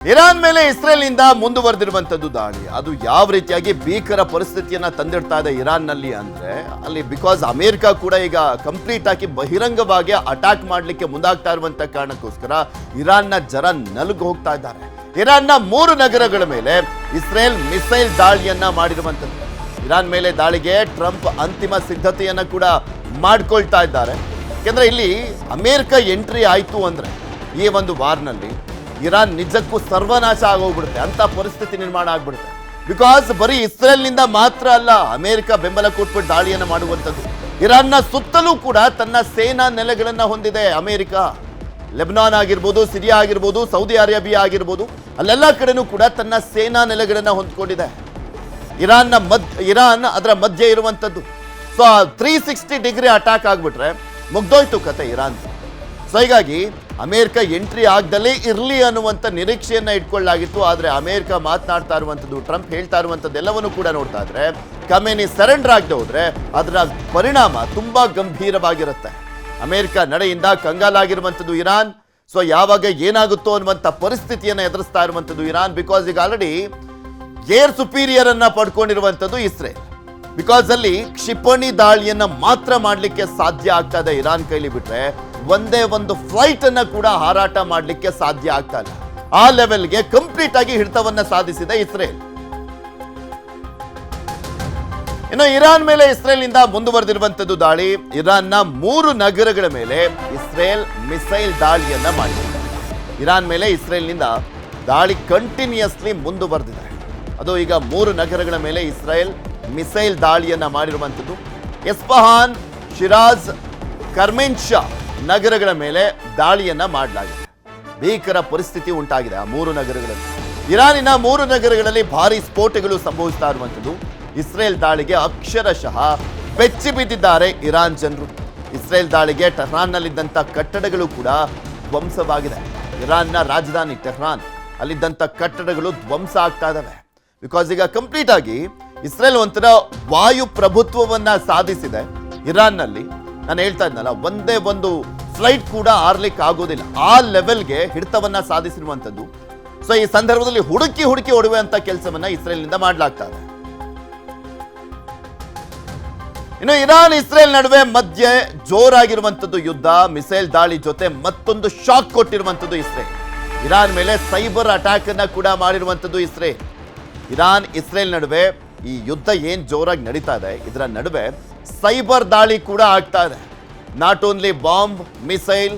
Iran ಮೇಲೆ ಇಸ್ರೇಲ್ನಿಂದ ಮುಂದುವರೆದಿರುವಂತದ್ದು ದಾಳಿ ಅದು ಯಾವ ರೀತಿಯಾಗಿ ಭೀಕರ ಪರಿಸ್ಥಿತಿಯನ್ನ ತಂದಿಡ್ತಾ ಇದೆ ಇರಾನ್ನಲ್ಲಿ ಅಂದ್ರೆ ಅಲ್ಲಿ ಬಿಕಾಸ್ ಅಮೆರಿಕ ಕೂಡ ಈಗ ಕಂಪ್ಲೀಟ್ ಆಗಿ ಬಹಿರಂಗವಾಗಿ ಅಟ್ಯಾಕ್ ಮಾಡಲಿಕ್ಕೆ ಮುಂದಾಗ್ತಾ ಇರುವಂತ ಕಾರಣಕ್ಕೋಸ್ಕರ ಇರಾನ್ನ ಜನ ನಲುಗು ಹೋಗ್ತಾ ಇದ್ದಾರೆ. ಇರಾನ್ನ 3 ನಗರಗಳ ಮೇಲೆ ಇಸ್ರೇಲ್ ಮಿಸೈಲ್ ದಾಳಿಯನ್ನ ಮಾಡಿರುವಂತದ್ದು. ಇರಾನ್ ಮೇಲೆ ದಾಳಿಗೆ ಟ್ರಂಪ್ ಅಂತಿಮ ಸಿದ್ಧತೆಯನ್ನ ಕೂಡ ಮಾಡ್ಕೊಳ್ತಾ ಇದ್ದಾರೆ. ಯಾಕೆಂದ್ರೆ ಇಲ್ಲಿ ಅಮೆರಿಕ ಎಂಟ್ರಿ ಆಯ್ತು ಅಂದ್ರೆ ಈ ಒಂದು ವಾರ್ನಲ್ಲಿ ಇರಾನ್ ನಿಜಕ್ಕೂ ಸರ್ವನಾಶ ಆಗೋಗ್ಬಿಡುತ್ತೆ ಅಂತ ಪರಿಸ್ಥಿತಿ ನಿರ್ಮಾಣ ಆಗ್ಬಿಡುತ್ತೆ. ಬಿಕಾಸ್ ಬರೀ ಇಸ್ರೇಲ್ನಿಂದ ಮಾತ್ರ ಅಲ್ಲ ಅಮೆರಿಕ ಬೆಂಬಲ ಕೊಟ್ಬಿಟ್ಟು ದಾಳಿಯನ್ನು ಮಾಡುವಂಥದ್ದು. ಇರಾನ್ನ ಸುತ್ತಲೂ ಕೂಡ ತನ್ನ ಸೇನಾ ನೆಲೆಗಳನ್ನ ಹೊಂದಿದೆ ಅಮೆರಿಕ. ಲೆಬನಾನ್ ಆಗಿರ್ಬೋದು, ಸಿರಿಯಾ ಆಗಿರ್ಬೋದು, ಸೌದಿ ಅರೇಬಿಯಾ ಆಗಿರ್ಬೋದು, ಅಲ್ಲೆಲ್ಲ ಕಡೆನೂ ಕೂಡ ತನ್ನ ಸೇನಾ ನೆಲೆಗಳನ್ನ ಹೊಂದ್ಕೊಂಡಿದೆ. ಇರಾನ್ ಅದರ ಮಧ್ಯೆ ಇರುವಂಥದ್ದು. ಸೊ 360 ಡಿಗ್ರಿ ಅಟ್ಯಾಕ್ ಆಗ್ಬಿಟ್ರೆ ಮುಗ್ದೋಯ್ತು ಕತೆ ಇರಾನ್. ಸೊ ಹೀಗಾಗಿ ಅಮೆರಿಕ ಎಂಟ್ರಿ ಆಗದಲ್ಲೇ ಇರಲಿ ಅನ್ನುವಂಥ ನಿರೀಕ್ಷೆಯನ್ನ ಇಟ್ಕೊಳ್ಳಾಗಿತ್ತು. ಆದರೆ ಅಮೆರಿಕ ಮಾತನಾಡ್ತಾ ಇರುವಂಥದ್ದು, ಟ್ರಂಪ್ ಹೇಳ್ತಾ ಇರುವಂಥದ್ದು ಎಲ್ಲವನ್ನೂ ಕೂಡ ನೋಡ್ತಾ ಇದ್ರೆ ಖಮೇನಿ ಸರೆಂಡರ್ ಆಗದೆ ಹೋದ್ರೆ ಅದರ ಪರಿಣಾಮ ತುಂಬಾ ಗಂಭೀರವಾಗಿರುತ್ತೆ. ಅಮೆರಿಕ ನಡೆಯಿಂದ ಕಂಗಾಲಾಗಿರುವಂಥದ್ದು ಇರಾನ್. ಸೊ ಯಾವಾಗ ಏನಾಗುತ್ತೋ ಅನ್ನುವಂಥ ಪರಿಸ್ಥಿತಿಯನ್ನು ಎದುರಿಸ್ತಾ ಇರುವಂಥದ್ದು ಇರಾನ್. ಬಿಕಾಸ್ ಈಗ ಆಲ್ರೆಡಿ ಏರ್ ಸುಪೀರಿಯರ್ ಅನ್ನ ಪಡ್ಕೊಂಡಿರುವಂಥದ್ದು ಇಸ್ರೇಲ್. ಬಿಕಾಸ್ ಅಲ್ಲಿ ಕ್ಷಿಪಣಿ ದಾಳಿಯನ್ನ ಮಾತ್ರ ಮಾಡಲಿಕ್ಕೆ ಸಾಧ್ಯ ಆಗ್ತಾ ಇದೆ ಇರಾನ್ ಕೈಲಿ, ಬಿಟ್ರೆ ಒಂದೇ ಒಂದು ಫ್ಲೈಟ್ ಅನ್ನ ಕೂಡ ಹಾರಾಟ ಮಾಡಲಿಕ್ಕೆ ಸಾಧ್ಯ ಆಗ್ತಾ ಇಲ್ಲ. ಆ ಲೆವೆಲ್ಗೆ ಕಂಪ್ಲೀಟ್ ಆಗಿ ಹಿಡಿತವನ್ನ ಸಾಧಿಸಿದೆ ಇಸ್ರೇಲ್. ಇನ್ನು ಇರಾನ್ ಮೇಲೆ ಇಸ್ರೇಲ್ನಿಂದ ಮುಂದುವರೆದಿರುವಂತದ್ದು ದಾಳಿ. ಇರಾನ್ನ 3 ನಗರಗಳ ಮೇಲೆ ಇಸ್ರೇಲ್ ಮಿಸೈಲ್ ದಾಳಿಯನ್ನ ಮಾಡಿದೆ. ಇರಾನ್ ಮೇಲೆ ಇಸ್ರೇಲ್ನಿಂದ ದಾಳಿ ಕಂಟಿನ್ಯೂಸ್ಲಿ ಮುಂದುವರೆದಿದೆ. ಅದು ಈಗ 3 ನಗರಗಳ ಮೇಲೆ ಇಸ್ರೇಲ್ ಮಿಸೈಲ್ ದಾಳಿಯನ್ನ ಮಾಡಿರುವಂಥದ್ದು. ಎಸ್ಫಹಾನ್, ಶಿರಾಜ್, ಕರ್ಮೆನ್ಶಾ ನಗರಗಳ ಮೇಲೆ ದಾಳಿಯನ್ನ ಮಾಡಲಾಗಿದೆ. ಭೀಕರ ಪರಿಸ್ಥಿತಿ ಉಂಟಾಗಿದೆ ಆ 3 ನಗರಗಳಲ್ಲಿ. ಇರಾನಿನ 3 ನಗರಗಳಲ್ಲಿ ಭಾರಿ ಸ್ಫೋಟಗಳು ಸಂಭವಿಸ್ತಾ ಇರುವಂಥದ್ದು. ಇಸ್ರೇಲ್ ದಾಳಿಗೆ ಅಕ್ಷರಶಃ ಬೆಚ್ಚಿ ಬಿದ್ದಿದ್ದಾರೆ ಇರಾನ್ ಜನರು. ಇಸ್ರೇಲ್ ದಾಳಿಗೆ ಟೆಹ್ರಾನ್ನಲ್ಲಿದ್ದಂಥ ಕಟ್ಟಡಗಳು ಕೂಡ ಧ್ವಂಸವಾಗಿದೆ. ಇರಾನ್ನ ರಾಜಧಾನಿ ಟೆಹ್ರಾನ್ ಅಲ್ಲಿದ್ದಂಥ ಕಟ್ಟಡಗಳು ಧ್ವಂಸ ಆಗ್ತಾ ಇದ್ದಾವೆ. ಬಿಕಾಸ್ ಈಗ ಕಂಪ್ಲೀಟ್ ಆಗಿ ಇಸ್ರೇಲ್ ಒಂಥರ ವಾಯು ಪ್ರಭುತ್ವವನ್ನ ಸಾಧಿಸಿದೆ ಇರಾನ್ನಲ್ಲಿ. ನಾನು ಹೇಳ್ತಾ ಇದ್ನಲ್ಲ, ಒಂದೇ ಒಂದು ಫ್ಲೈಟ್ ಕೂಡ ಆರ್ಲಿಕ್ಕೆ ಆಗೋದಿಲ್ಲ, ಆ ಲೆವೆಲ್ಗೆ ಹಿಡಿತವನ್ನ ಸಾಧಿಸಿರುವಂಥದ್ದು. ಸೊ ಈ ಸಂದರ್ಭದಲ್ಲಿ ಹುಡುಕಿ ಹೊಡುವಂತ ಕೆಲಸವನ್ನ ಇಸ್ರೇಲ್ನಿಂದ ಮಾಡಲಾಗ್ತಾ ಇದೆ. ಇನ್ನು ಇರಾನ್ ಇಸ್ರೇಲ್ ನಡುವೆ ಮಧ್ಯೆ ಜೋರಾಗಿರುವಂಥದ್ದು ಯುದ್ಧ. ಮಿಸೈಲ್ ದಾಳಿ ಜೊತೆ ಮತ್ತೊಂದು ಶಾಕ್ ಕೊಟ್ಟಿರುವಂಥದ್ದು ಇಸ್ರೇಲ್. ಇರಾನ್ ಮೇಲೆ ಸೈಬರ್ ಅಟ್ಯಾಕ್ ಅನ್ನ ಕೂಡ ಮಾಡಿರುವಂಥದ್ದು ಇಸ್ರೇಲ್. ಇರಾನ್ ಇಸ್ರೇಲ್ ನಡುವೆ ಈ ಯುದ್ಧ ಏನ್ ಜೋರಾಗಿ ನಡೀತಾ ಇದೆ, ಇದರ ನಡುವೆ ಸೈಬರ್ ದಾಳಿ ಕೂಡ ಆಗ್ತಾ ಇದೆ. ನಾಟ್ ಓನ್ಲಿ ಬಾಂಬ್, ಮಿಸೈಲ್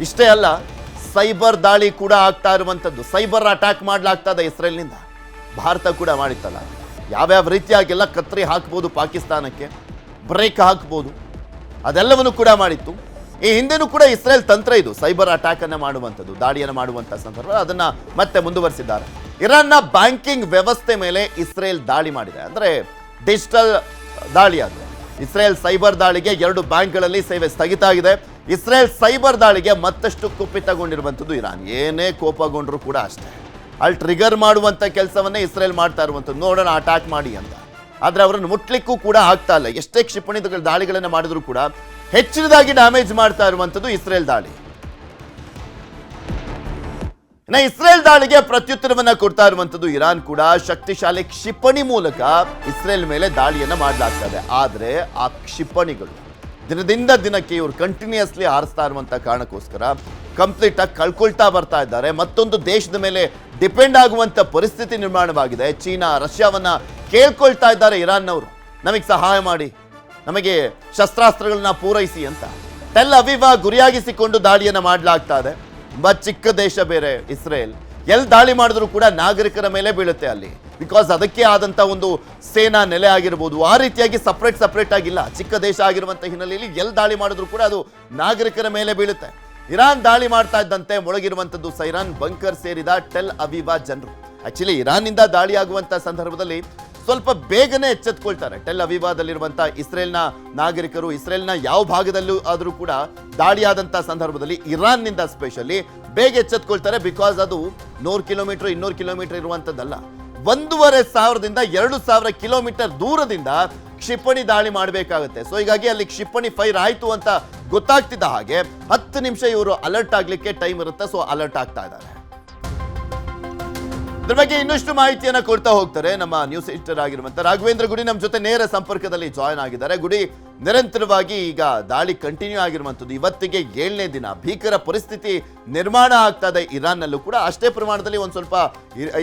ಇಷ್ಟೇ ಅಲ್ಲ, ಸೈಬರ್ ದಾಳಿ ಕೂಡ ಆಗ್ತಾ ಇರುವಂಥದ್ದು. ಸೈಬರ್ ಅಟ್ಯಾಕ್ ಮಾಡಲಾಗ್ತಾ ಇದೆ ಇಸ್ರೇಲ್ನಿಂದ. ಭಾರತ ಕೂಡ ಮಾಡಿತ್ತಲ್ಲ, ಯಾವ್ಯಾವ ರೀತಿಯಾಗೆಲ್ಲ ಕತ್ರಿ ಹಾಕ್ಬೋದು ಪಾಕಿಸ್ತಾನಕ್ಕೆ, ಬ್ರೇಕ್ ಹಾಕ್ಬೋದು, ಅದೆಲ್ಲವನ್ನು ಕೂಡ ಮಾಡಿತ್ತು. ಈ ಹಿಂದೆನೂ ಕೂಡ ಇಸ್ರೇಲ್ ತಂತ್ರ ಇದು, ಸೈಬರ್ ಅಟ್ಯಾಕ್ ಅನ್ನ ಮಾಡುವಂಥದ್ದು, ದಾಳಿಯನ್ನು ಮಾಡುವಂಥ ಸಂದರ್ಭ ಅದನ್ನ ಮತ್ತೆ ಮುಂದುವರಿಸಿದ್ದಾರೆ. ಇರಾನ್ನ ಬ್ಯಾಂಕಿಂಗ್ ವ್ಯವಸ್ಥೆ ಮೇಲೆ ಇಸ್ರೇಲ್ ದಾಳಿ ಮಾಡಿದೆ. ಅಂದ್ರೆ ಡಿಜಿಟಲ್ ದಾಳಿ ಆಗಿದೆ. ಇಸ್ರೇಲ್ ಸೈಬರ್ ದಾಳಿಗೆ 2 ಬ್ಯಾಂಕ್ಗಳಲ್ಲಿ ಸೇವೆ ಸ್ಥಗಿತ ಆಗಿದೆ. ಇಸ್ರೇಲ್ ಸೈಬರ್ ದಾಳಿಗೆ ಮತ್ತಷ್ಟು ಕುಪಿತಗೊಂಡಿರುವಂಥದ್ದು ಇರಾನ್. ಏನೇ ಕೋಪಗೊಂಡ್ರು ಕೂಡ ಅಷ್ಟೇ, ಅಲ್ಲಿ ಟ್ರಿಗರ್ ಮಾಡುವಂಥ ಕೆಲಸವನ್ನೇ ಇಸ್ರೇಲ್ ಮಾಡ್ತಾ ಇರುವಂಥದ್ದು. ನೋಡೋಣ ಅಟ್ಯಾಕ್ ಮಾಡಿ ಅಂತ. ಆದರೆ ಅವರನ್ನು ಮುಟ್ಲಿಕ್ಕೂ ಕೂಡ ಆಗ್ತಾ ಇಲ್ಲ. ಎಷ್ಟೇ ಕ್ಷಿಪಣಿ ದಾಳಿಗಳನ್ನು ಮಾಡಿದ್ರು ಕೂಡ ಹೆಚ್ಚಿನದಾಗಿ ಡ್ಯಾಮೇಜ್ ಮಾಡ್ತಾ ಇರುವಂಥದ್ದು ಇಸ್ರೇಲ್ ದಾಳಿ. ಇನ್ನು ಇಸ್ರೇಲ್ ದಾಳಿಗೆ ಪ್ರತ್ಯುತ್ತರವನ್ನ ಕೊಡ್ತಾ ಇರುವಂಥದ್ದು ಇರಾನ್ ಕೂಡ. ಶಕ್ತಿಶಾಲಿ ಕ್ಷಿಪಣಿ ಮೂಲಕ ಇಸ್ರೇಲ್ ಮೇಲೆ ದಾಳಿಯನ್ನ ಮಾಡಲಾಗ್ತಾ ಇದೆ. ಆದರೆ ಆ ಕ್ಷಿಪಣಿಗಳು ದಿನದಿಂದ ದಿನಕ್ಕೆ ಇವರು ಕಂಟಿನ್ಯೂಸ್ಲಿ ಹಾರಿಸ್ತಾ ಇರುವಂತ ಕಾರಣಕ್ಕೋಸ್ಕರ ಕಂಪ್ಲೀಟ್ ಆಗಿ ಕಳ್ಕೊಳ್ತಾ ಬರ್ತಾ ಇದ್ದಾರೆ. ಮತ್ತೊಂದು ದೇಶದ ಮೇಲೆ ಡಿಪೆಂಡ್ ಆಗುವಂತ ಪರಿಸ್ಥಿತಿ ನಿರ್ಮಾಣವಾಗಿದೆ. ಚೀನಾ, ರಷ್ಯಾವನ್ನ ಕೇಳ್ಕೊಳ್ತಾ ಇದ್ದಾರೆ ಇರಾನ್ನವರು, ನಮಗೆ ಸಹಾಯ ಮಾಡಿ, ನಮಗೆ ಶಸ್ತ್ರಾಸ್ತ್ರಗಳನ್ನ ಪೂರೈಸಿ ಅಂತ. ಟೆಲ್ ಅವೀವ್ ಗುರಿಯಾಗಿಸಿಕೊಂಡು ದಾಳಿಯನ್ನ ಮಾಡಲಾಗ್ತಾ ಇದೆ. ತುಂಬಾ ಚಿಕ್ಕ ದೇಶ ಬೇರೆ ಇಸ್ರೇಲ್, ಎಲ್ಲಿ ದಾಳಿ ಮಾಡಿದ್ರು ಕೂಡ ನಾಗರಿಕರ ಮೇಲೆ ಬೀಳುತ್ತೆ ಅಲ್ಲಿ. ಬಿಕಾಸ್ ಅದಕ್ಕೆ ಆದಂತ ಒಂದು ಸೇನಾ ನೆಲೆ ಆಗಿರ್ಬೋದು, ಆ ರೀತಿಯಾಗಿ ಸಪ್ರೇಟ್ ಆಗಿಲ್ಲ. ಚಿಕ್ಕ ದೇಶ ಆಗಿರುವಂತ ಹಿನ್ನೆಲೆಯಲ್ಲಿ ಎಲ್ಲಿ ದಾಳಿ ಮಾಡಿದ್ರು ಕೂಡ ಅದು ನಾಗರಿಕರ ಮೇಲೆ ಬೀಳುತ್ತೆ. ಇರಾನ್ ದಾಳಿ ಮಾಡ್ತಾ ಇದ್ದಂತೆ ಮೊಳಗಿರುವಂತದ್ದು ಸೈರಾನ್ ಬಂಕರ್ ಸೇರಿದ ಟೆಲ್ ಅವೀವ್ ಜನರು. ಆಕ್ಚುಲಿ ಇರಾನ್ನಿಂದ ದಾಳಿ ಆಗುವಂತ ಸಂದರ್ಭದಲ್ಲಿ ಸ್ವಲ್ಪ ಬೇಗನೆ ಎಚ್ಚೆತ್ಕೊಳ್ತಾರೆ ಟೆಲ್ ಅವೀವಾದಲ್ಲಿರುವಂಥ ಇಸ್ರೇಲ್ನ ನಾಗರಿಕರು. ಇಸ್ರೇಲ್ನ ಯಾವ ಭಾಗದಲ್ಲೂ ಆದರೂ ಕೂಡ ದಾಳಿಯಾದಂಥ ಸಂದರ್ಭದಲ್ಲಿ ಇರಾನ್ನಿಂದ ಸ್ಪೆಷಲಿ ಬೇಗ ಎಚ್ಚೆತ್ಕೊಳ್ತಾರೆ. ಬಿಕಾಸ್ ಅದು 100 ಕಿಲೋಮೀಟರ್ 200 ಕಿಲೋಮೀಟರ್ ಇರುವಂಥದ್ದಲ್ಲ, 1,500ದಿಂದ 2,000 ಕಿಲೋಮೀಟರ್ ದೂರದಿಂದ ಕ್ಷಿಪಣಿ ದಾಳಿ ಮಾಡಬೇಕಾಗುತ್ತೆ. ಸೊ ಹೀಗಾಗಿ ಅಲ್ಲಿ ಕ್ಷಿಪಣಿ ಫೈರ್ ಆಯಿತು ಅಂತ ಗೊತ್ತಾಗ್ತಿದ್ದ ಹಾಗೆ 10 ನಿಮಿಷ ಇವರು ಅಲರ್ಟ್ ಆಗಲಿಕ್ಕೆ ಟೈಮ್ ಇರುತ್ತೆ. ಸೊ ಅಲರ್ಟ್ ಆಗ್ತಾ ಇದ್ದಾರೆ. ಇದ್ರ ಬಗ್ಗೆ ಇನ್ನಷ್ಟು ಮಾಹಿತಿಯನ್ನ ಕೊಡ್ತಾ ಹೋಗ್ತಾರೆ ನಮ್ಮ ನ್ಯೂಸ್ ಎಡಿಟರ್ ಆಗಿರುವಂತ ರಾಘವೇಂದ್ರ ಗುಡಿ ನಮ್ಮ ಜೊತೆ ನೇರ ಸಂಪರ್ಕದಲ್ಲಿ ಜಾಯ್ನ್ ಆಗಿದ್ದಾರೆ. ಗುಡಿ, ನಿರಂತರವಾಗಿ ಈಗ ದಾಳಿ ಕಂಟಿನ್ಯೂ ಆಗಿರುವಂತದ್ದು, ಇವತ್ತಿಗೆ 7ನೇ ದಿನ, ಭೀಕರ ಪರಿಸ್ಥಿತಿ ನಿರ್ಮಾಣ ಆಗ್ತಾ ಇದೆ ಇರಾನ್ನಲ್ಲೂ ಕೂಡ, ಅಷ್ಟೇ ಪ್ರಮಾಣದಲ್ಲಿ ಒಂದ್ ಸ್ವಲ್ಪ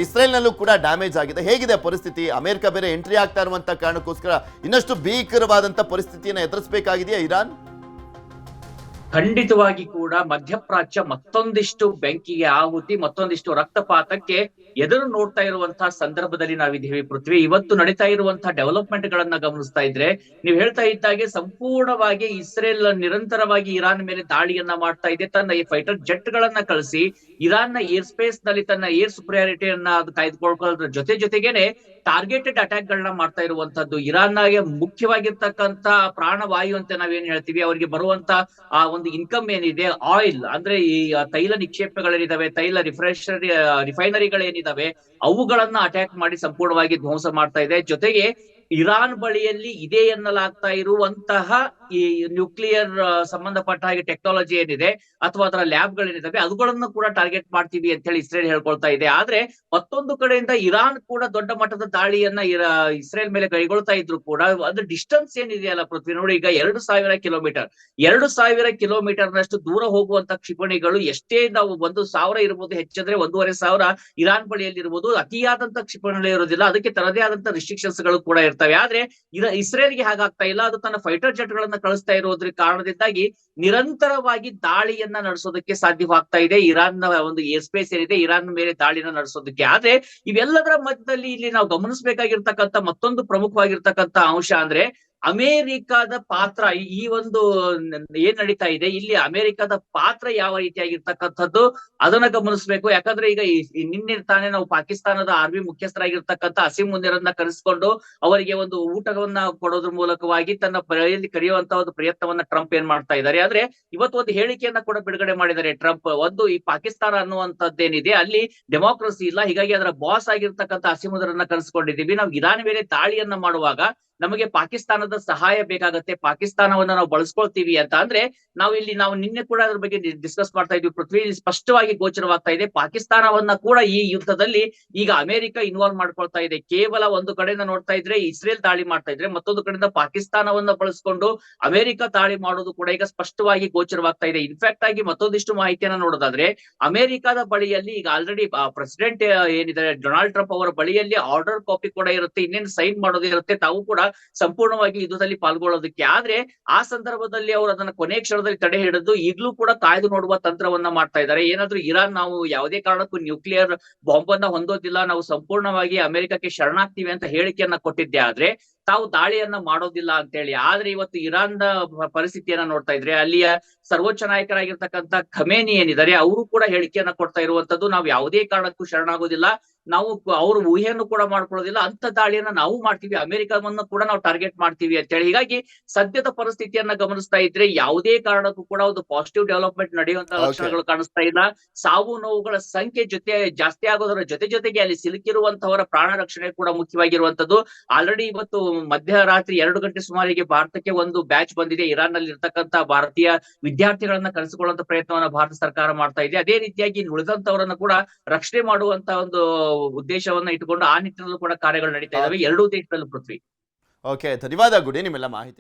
ಇಸ್ರೇಲ್ನಲ್ಲೂ ಕೂಡ ಡ್ಯಾಮೇಜ್ ಆಗಿದೆ. ಹೇಗಿದೆ ಪರಿಸ್ಥಿತಿ? ಅಮೆರಿಕ ಬೇರೆ ಎಂಟ್ರಿ ಆಗ್ತಾ ಇರುವಂತ ಕಾರಣಕ್ಕೋಸ್ಕರ ಇನ್ನಷ್ಟು ಭೀಕರವಾದಂತ ಪರಿಸ್ಥಿತಿಯನ್ನು ಎದುರಿಸಬೇಕಾಗಿದೆಯಾ ಇರಾನ್? ಖಂಡಿತವಾಗಿ ಕೂಡ ಮಧ್ಯಪ್ರಾಚ್ಯ ಮತ್ತೊಂದಿಷ್ಟು ಬೆಂಕಿಗೆ ಆಹುತಿ, ಮತ್ತೊಂದಿಷ್ಟು ರಕ್ತಪಾತಕ್ಕೆ ಎದುರು ನೋಡ್ತಾ ಇರುವಂತಹ ಸಂದರ್ಭದಲ್ಲಿ ನಾವಿದ್ದೀವಿ ಪೃಥ್ವಿ. ಇವತ್ತು ನಡೀತಾ ಇರುವಂತಹ ಡೆವಲಪ್ಮೆಂಟ್ ಗಳನ್ನ ಗಮನಿಸ್ತಾ ಇದ್ರೆ, ನೀವು ಹೇಳ್ತಾ ಇದ್ದಾಗೆ ಸಂಪೂರ್ಣವಾಗಿ ಇಸ್ರೇಲ್ ನಿರಂತರವಾಗಿ ಇರಾನ್ ಮೇಲೆ ದಾಳಿಯನ್ನ ಮಾಡ್ತಾ ಇದೆ. ತನ್ನ ಈ ಫೈಟರ್ ಜೆಟ್ ಗಳನ್ನ ಕಳಿಸಿ ಇರಾನ್ ನ ಏರ್ ಸ್ಪೇಸ್ ನಲ್ಲಿ ತನ್ನ ಏರ್ ಸುಪ್ರಿಯಾರಿಟಿಯನ್ನ ಕಾಯ್ದುಕೊಳ್ಳೋದ್ರ ಜೊತೆಗೇನೆ ಟಾರ್ಗೆಟೆಡ್ ಅಟ್ಯಾಕ್ ಗಳನ್ನ ಮಾಡ್ತಾ ಇರುವಂತದ್ದು. ಇರಾನ್ಗೆ ಮುಖ್ಯವಾಗಿರ್ತಕ್ಕಂತ ಪ್ರಾಣವಾಯು ಅಂತ ನಾವೇನ್ ಹೇಳ್ತೀವಿ, ಅವರಿಗೆ ಬರುವಂತ ಆ ಒಂದು ಇನ್ಕಮ್ ಏನಿದೆ, ಆಯಿಲ್ ಅಂದ್ರೆ ಈ ತೈಲ ನಿಕ್ಷೇಪಗಳೇನಿದಾವೆ, ತೈಲ ರಿಫೈನರಿಗಳೇನಿದಾವೆ, ಅವುಗಳನ್ನ ಅಟ್ಯಾಕ್ ಮಾಡಿ ಸಂಪೂರ್ಣವಾಗಿ ಧ್ವಂಸ ಮಾಡ್ತಾ ಇದೆ. ಜೊತೆಗೆ ಇರಾನ್ ಬಳಿಯಲ್ಲಿ ಇದೆ ಎನ್ನಲಾಗ್ತಾ ಇರುವಂತಹ ಈ ನ್ಯೂಕ್ಲಿಯರ್ ಸಂಬಂಧಪಟ್ಟ ಹಾಗೆ ಟೆಕ್ನಾಲಜಿ ಏನಿದೆ ಅಥವಾ ಅದರ ಲ್ಯಾಬ್ ಗಳೇನಿದಾವೆ ಅವುಗಳನ್ನು ಕೂಡ ಟಾರ್ಗೆಟ್ ಮಾಡ್ತೀವಿ ಅಂತ ಹೇಳಿ ಇಸ್ರೇಲ್ ಹೇಳ್ಕೊಳ್ತಾ ಇದೆ. ಆದ್ರೆ ಮತ್ತೊಂದು ಕಡೆಯಿಂದ ಇರಾನ್ ಕೂಡ ದೊಡ್ಡ ಮಟ್ಟದ ದಾಳಿಯನ್ನ ಇಸ್ರೇಲ್ ಮೇಲೆ ಕೈಗೊಳ್ತಾ ಇದ್ರು ಕೂಡ ಅದ್ರ ಡಿಸ್ಟೆನ್ಸ್ ಏನಿದೆಯಲ್ಲ ಪೃಥ್ವಿ, ನೋಡಿ ಈಗ 2,000 ಕಿಲೋಮೀಟರ್ ನಷ್ಟು ದೂರ ಹೋಗುವಂತ ಕ್ಷಿಪಣಿಗಳು, ಎಷ್ಟೇ ನಾವು 1,000 ಇರ್ಬೋದು, ಹೆಚ್ಚಂದ್ರೆ 1,500 ಇರಾನ್ ಬಳಿಯಲ್ಲಿ ಇರ್ಬೋದು, ಅತಿಯಾದಂತ ಕ್ಷಿಪಣಿಗಳು ಇರೋದಿಲ್ಲ, ಅದಕ್ಕೆ ತನ್ನದೇ ಆದಂತ ರಿಸ್ಟ್ರಿಕ್ಷನ್ಸ್ ಗಳು ಕೂಡ ಇರ್ತವೆ. ಆದ್ರೆ ಇಸ್ರೇಲ್ಗೆ ಹಾಗಾಗ್ತಾ ಇಲ್ಲ, ಅದು ತನ್ನ ಫೈಟರ್ ಜೆಟ್ ಗಳನ್ನ ಕಳಿಸ್ತಾ ಇರೋದ್ರ ಕಾರಣದಿಂದಾಗಿ ನಿರಂತರವಾಗಿ ದಾಳಿಯನ್ನ ನಡೆಸೋದಕ್ಕೆ ಸಾಧ್ಯವಾಗ್ತಾ ಇದೆ. ಇರಾನ್ ನ ಒಂದು ಏರ್ ಸ್ಪೇಸ್ ಏನಿದೆ, ಇರಾನ್ ಮೇಲೆ ದಾಳಿನ ನಡೆಸೋದಕ್ಕೆ. ಆದ್ರೆ ಇವೆಲ್ಲದರ ಮಧ್ಯದಲ್ಲಿ ಇಲ್ಲಿ ನಾವು ಗಮನಿಸಬೇಕಾಗಿರ್ತಕ್ಕಂಥ ಮತ್ತೊಂದು ಪ್ರಮುಖವಾಗಿರ್ತಕ್ಕಂಥ ಅಂಶ ಅಂದ್ರೆ ಅಮೆರಿಕದ ಪಾತ್ರ. ಈ ಒಂದು ಏನ್ ನಡೀತಾ ಇದೆ ಇಲ್ಲಿ, ಅಮೆರಿಕದ ಪಾತ್ರ ಯಾವ ರೀತಿಯಾಗಿರ್ತಕ್ಕಂಥದ್ದು ಅದನ್ನ ಗಮನಿಸಬೇಕು. ಯಾಕಂದ್ರೆ ಈಗ ನಿನ್ನೆ ತಾನೇ ನಾವು ಪಾಕಿಸ್ತಾನದ ಆರ್ಮಿ ಮುಖ್ಯಸ್ಥರಾಗಿರ್ತಕ್ಕಂಥ ಅಸೀಂ ಮುನಿರನ್ನ ಕರೆಸಿಕೊಂಡು ಅವರಿಗೆ ಒಂದು ಊಟವನ್ನ ಕೊಡೋದ್ರ ಮೂಲಕವಾಗಿ ತನ್ನ ಬಳಿಯಲ್ಲಿ ಕರೆಯುವಂತ ಒಂದು ಪ್ರಯತ್ನವನ್ನ ಟ್ರಂಪ್ ಏನ್ ಮಾಡ್ತಾ ಇದ್ದಾರೆ. ಆದ್ರೆ ಇವತ್ತು ಒಂದು ಹೇಳಿಕೆಯನ್ನ ಕೂಡ ಬಿಡುಗಡೆ ಮಾಡಿದ್ದಾರೆ ಟ್ರಂಪ್. ಒಂದು, ಈ ಪಾಕಿಸ್ತಾನ ಅನ್ನುವಂಥದ್ದೇನಿದೆ ಅಲ್ಲಿ ಡೆಮೋಕ್ರಸಿ ಇಲ್ಲ, ಹೀಗಾಗಿ ಅದರ ಬಾಸ್ ಆಗಿರ್ತಕ್ಕಂಥ ಅಸೀಂ ಮುನಿರನ್ನ ಕರೆಸ್ಕೊಂಡಿದ್ದೀವಿ. ನಾವು ಇರಾನ್ ಮೇಲೆ ದಾಳಿಯನ್ನ ಮಾಡುವಾಗ ನಮಗೆ ಪಾಕಿಸ್ತಾನದ ಸಹಾಯ ಬೇಕಾಗತ್ತೆ, ಪಾಕಿಸ್ತಾನವನ್ನ ನಾವು ಬಳಸ್ಕೊಳ್ತೀವಿ ಅಂತ. ಅಂದ್ರೆ ನಾವು ನಿನ್ನೆ ಕೂಡ ಅದ್ರ ಬಗ್ಗೆ ಡಿಸ್ಕಸ್ ಮಾಡ್ತಾ ಇದ್ವಿ ಪೃಥ್ವಿ. ಸ್ಪಷ್ಟವಾಗಿ ಗೋಚರವಾಗ್ತಾ ಇದೆ, ಪಾಕಿಸ್ತಾನವನ್ನ ಕೂಡ ಈ ಯುದ್ಧದಲ್ಲಿ ಈಗ ಅಮೆರಿಕ ಇನ್ವಾಲ್ವ್ ಮಾಡ್ಕೊಳ್ತಾ ಇದೆ. ಕೇವಲ ಒಂದು ಕಡೆಯಿಂದ ನೋಡ್ತಾ ಇದ್ರೆ ಇಸ್ರೇಲ್ ದಾಳಿ ಮಾಡ್ತಾ ಇದ್ರೆ, ಮತ್ತೊಂದು ಕಡೆಯಿಂದ ಪಾಕಿಸ್ತಾನವನ್ನ ಬಳಸ್ಕೊಂಡು ಅಮೆರಿಕ ದಾಳಿ ಮಾಡೋದು ಕೂಡ ಈಗ ಸ್ಪಷ್ಟವಾಗಿ ಗೋಚರವಾಗ್ತಾ ಇದೆ. ಇನ್ಫ್ಯಾಕ್ಟ್ ಆಗಿ ಮತ್ತೊಂದಿಷ್ಟು ಮಾಹಿತಿಯನ್ನ ನೋಡೋದಾದ್ರೆ, ಅಮೆರಿಕದ ಬಳಿಯಲ್ಲಿ ಈಗ ಆಲ್ರೆಡಿ ಪ್ರೆಸಿಡೆಂಟ್ ಏನಿದ್ದಾರೆ ಡೊನಾಲ್ಡ್ ಟ್ರಂಪ್ ಅವರ ಬಳಿಯಲ್ಲಿ ಆರ್ಡರ್ ಕಾಪಿ ಕೂಡ ಇರುತ್ತೆ, ಇನ್ನೇನು ಸೈನ್ ಮಾಡೋದಿರುತ್ತೆ, ತಾವು ಕೂಡ ಸಂಪೂರ್ಣವಾಗಿ ಯುದ್ಧದಲ್ಲಿ ಪಾಲ್ಗೊಳ್ಳೋದಕ್ಕೆ. ಆದ್ರೆ ಆ ಸಂದರ್ಭದಲ್ಲಿ ಅವರು ಅದನ್ನ ಕೊನೆ ಕ್ಷಣದಲ್ಲಿ ತಡೆ ಹಿಡಿದು ಈಗಲೂ ಕೂಡ ಕಾಯ್ದು ನೋಡುವ ತಂತ್ರವನ್ನ ಮಾಡ್ತಾ ಇದ್ದಾರೆ. ಏನಾದ್ರೂ ಇರಾನ್ ನಾವು ಯಾವುದೇ ಕಾರಣಕ್ಕೂ ನ್ಯೂಕ್ಲಿಯರ್ ಬಾಂಬ್ ಅನ್ನ ಹೊಂದೋದಿಲ್ಲ, ನಾವು ಸಂಪೂರ್ಣವಾಗಿ ಅಮೆರಿಕಕ್ಕೆ ಶರಣಾಗ್ತೀವಿ ಅಂತ ಹೇಳಿಕೆಯನ್ನ ಕೊಟ್ಟಿದ್ದೆ, ಆದ್ರೆ ತಾವು ದಾಳಿಯನ್ನ ಮಾಡೋದಿಲ್ಲ ಅಂತ ಹೇಳಿ. ಆದ್ರೆ ಇವತ್ತು ಇರಾನ್ ಪರಿಸ್ಥಿತಿಯನ್ನ ನೋಡ್ತಾ ಇದ್ರೆ, ಅಲ್ಲಿಯ ಸರ್ವೋಚ್ಚ ನಾಯಕರಾಗಿರ್ತಕ್ಕಂಥ ಖಮೇನಿ ಏನಿದ್ದಾರೆ ಅವರು ಕೂಡ ಹೇಳಿಕೆಯನ್ನ ಕೊಡ್ತಾ ಇರುವಂತದ್ದು, ನಾವು ಯಾವುದೇ ಕಾರಣಕ್ಕೂ ಶರಣಾಗೋದಿಲ್ಲ, ನಾವು ಅವ್ರ ಊಹೆಯನ್ನು ಕೂಡ ಮಾಡ್ಕೊಳ್ಳೋದಿಲ್ಲ, ಅಂತ ದಾಳಿಯನ್ನ ನಾವು ಮಾಡ್ತೀವಿ, ಅಮೆರಿಕವನ್ನು ಕೂಡ ನಾವು ಟಾರ್ಗೆಟ್ ಮಾಡ್ತೀವಿ ಅಂತ ಹೇಳಿ. ಹೀಗಾಗಿ ಸದ್ಯದ ಪರಿಸ್ಥಿತಿಯನ್ನ ಗಮನಿಸ್ತಾ ಇದ್ರೆ ಯಾವುದೇ ಕಾರಣಕ್ಕೂ ಕೂಡ ಒಂದು ಪಾಸಿಟಿವ್ ಡೆವಲಪ್ಮೆಂಟ್ ನಡೆಯುವಂತ ಲಕ್ಷಣಗಳು ಕಾಣಿಸ್ತಾ ಇಲ್ಲ. ಸಾವು ನೋವುಗಳ ಸಂಖ್ಯೆ ಜಾಸ್ತಿ ಆಗೋದರ ಜೊತೆಗೆ ಅಲ್ಲಿ ಸಿಲುಕಿರುವಂತವರ ಪ್ರಾಣ ರಕ್ಷಣೆ ಕೂಡ ಮುಖ್ಯವಾಗಿರುವಂತದ್ದು. ಆಲ್ರೆಡಿ ಇವತ್ತು ಮಧ್ಯರಾತ್ರಿ 2 ಗಂಟೆ ಸುಮಾರಿಗೆ ಭಾರತಕ್ಕೆ ಒಂದು ಬ್ಯಾಚ್ ಬಂದಿದೆ. ಇರಾನ್ ನಲ್ಲಿ ಇರ್ತಕ್ಕಂಥ ಭಾರತೀಯ ವಿದ್ಯಾರ್ಥಿಗಳನ್ನ ಕರೆಸಿಕೊಳ್ಳುವಂತ ಪ್ರಯತ್ನವನ್ನ ಭಾರತ ಸರ್ಕಾರ ಮಾಡ್ತಾ ಇದೆ. ಅದೇ ರೀತಿಯಾಗಿ ಉಳಿದಂತವರನ್ನ ಕೂಡ ರಕ್ಷಣೆ ಮಾಡುವಂತ ಒಂದು ಉದ್ದೇಶವನ್ನ ಇಟ್ಟುಕೊಂಡು ಆ ನಿಟ್ಟಿನಲ್ಲೂ ಕೂಡ ಕಾರ್ಯಗಳು ನಡೀತಾ ಇದಾವೆ ಎರಡೂ ದೇಶದಲ್ಲೂ ಪೃಥ್ವಿ. ಓಕೆ, ಧನ್ಯವಾದ ಗುಡಿ ನಿಮ್ಮೆಲ್ಲ ಮಾಹಿತಿ.